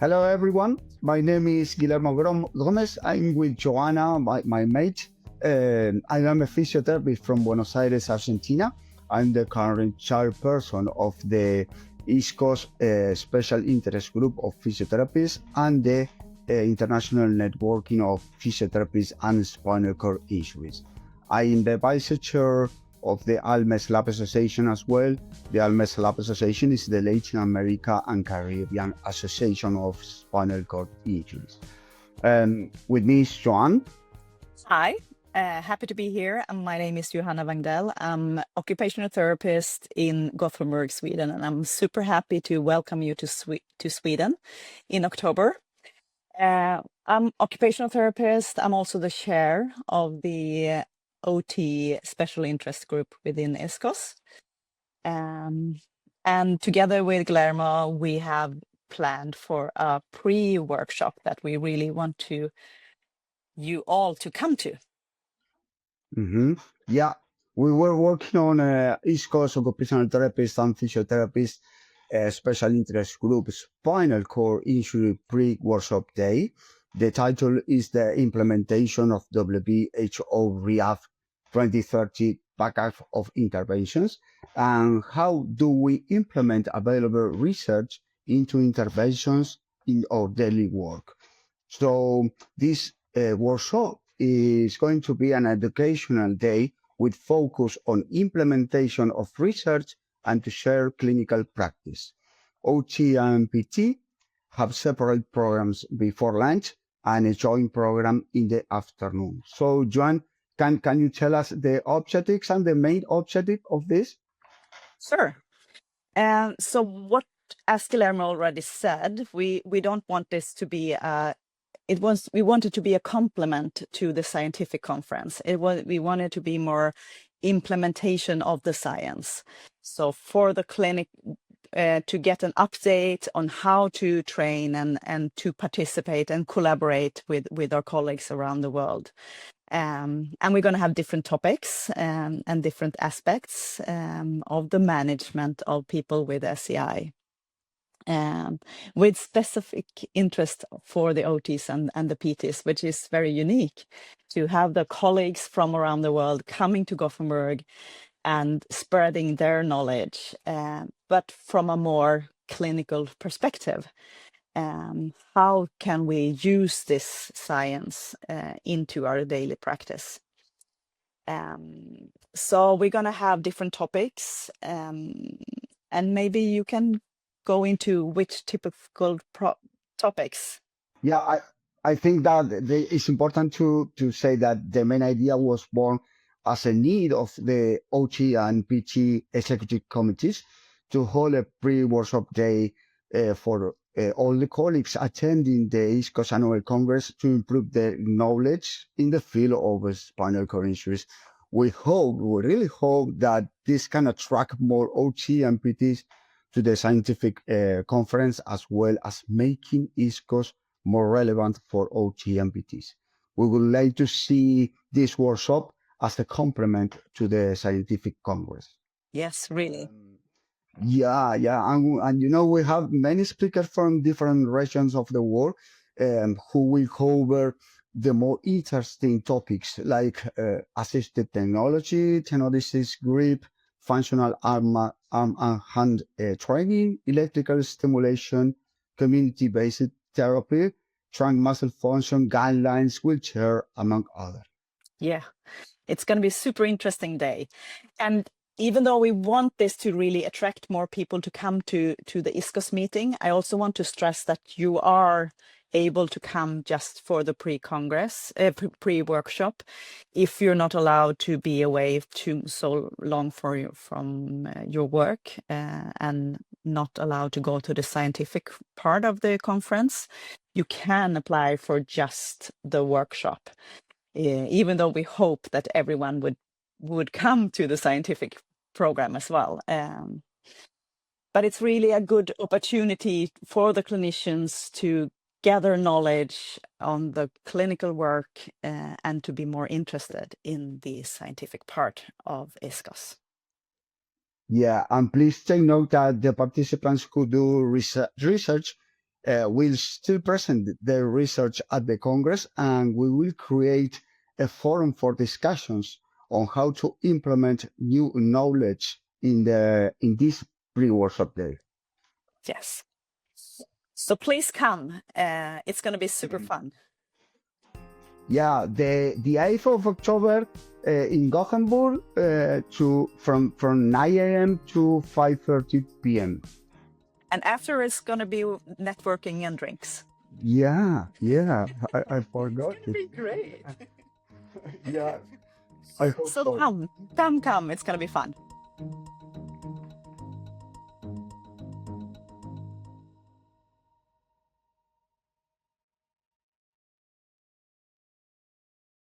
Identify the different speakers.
Speaker 1: Hello, everyone. My name is Guillermo Gomez. I'm with Johanna, my mate. I am a physiotherapist from Buenos Aires, Argentina. I'm the current chairperson of the ISCoS Special Interest Group of Physiotherapists and the International Networking of Physiotherapists and Spinal Cord Injuries. I am the vice chair of the ALME Lab Association as well. The ALME Lab Association is the Latin America and Caribbean Association of Spinal Cord Injuries. With me is Joanne.
Speaker 2: Hi, happy to be here. My name is Johanna Wangdell. I'm occupational therapist in Gothenburg, Sweden, and I'm super happy to welcome you to Sweden in October. I'm occupational therapist. I'm also the chair of the OT special interest group within ISCoS. And together with Guillermo, we have planned for a pre-workshop that we really want you all to come to.
Speaker 1: Yeah, we were working on ISCoS Occupational Therapist and Physiotherapist Special Interest Group Spinal Cord Injury Pre-Workshop Day. The title is the Implementation of WHO Rehab 2030 Package of Interventions, and how do we implement available research into interventions in our daily work. So this workshop is going to be an educational day with focus on implementation of research and to share clinical practice. OT and PT have separate programs before lunch and a joint program in the afternoon. So, Joan, can you tell us the objectives and the main objective of this?
Speaker 2: Sure. So what, as Guillermo already said, we don't want this to be we want it to be a complement to the scientific conference. We wanted to be more implementation of the science. So for the clinic, to get an update on how to train and to participate and collaborate with our colleagues around the world. And we're going to have different topics and different aspects of the management of people with SCI. With specific interest for the OTs and the PTs, which is very unique to have the colleagues from around the world coming to Gothenburg and spreading their knowledge, but from a more clinical perspective. How can we use this science into our daily practice? So we're going to have different topics, and maybe you can go into which typical topics.
Speaker 1: Yeah, I think that it's important to say that the main idea was born as a need of the OT and PT executive committees to hold a pre-workshop day for all the colleagues attending the ISCoS Annual Congress to improve their knowledge in the field of spinal cord injuries. We really hope that this can attract more OT and PTs to the scientific conference, as well as making ISCoS more relevant for OT and PTs. We would like to see this workshop as a complement to the scientific congress.
Speaker 2: Yes, really.
Speaker 1: Yeah, and you know, we have many speakers from different regions of the world who will cover the more interesting topics like assisted technology, tenodesis grip, functional arm and hand training, electrical stimulation, community-based therapy, trunk muscle function, guidelines, wheelchair, among others.
Speaker 2: Yeah, it's going to be a super interesting day. And even though we want this to really attract more people to come to the ISCoS meeting, I also want to stress that you are able to come just for the pre-workshop if you're not allowed to be away so long from your work and not allowed to go to the scientific part of the conference. You can apply for just the workshop, even though we hope that everyone would come to the scientific program as well. But it's really a good opportunity for the clinicians to gather knowledge on the clinical work and to be more interested in the scientific part of ISCoS.
Speaker 1: Yeah, and please take note that the participants who do research will still present their research at the Congress, and we will create a forum for discussions on how to implement new knowledge in this pre-workshop day.
Speaker 2: Yes. So please come. It's going to be super fun.
Speaker 1: Yeah, the 8th of October in Gothenburg from 9 a.m. to 5:30 p.m.
Speaker 2: And after it's going to be networking and drinks.
Speaker 1: Yeah, I forgot
Speaker 2: It's going to be great.
Speaker 1: Yeah, I hope so.
Speaker 2: So come. It's going to be fun.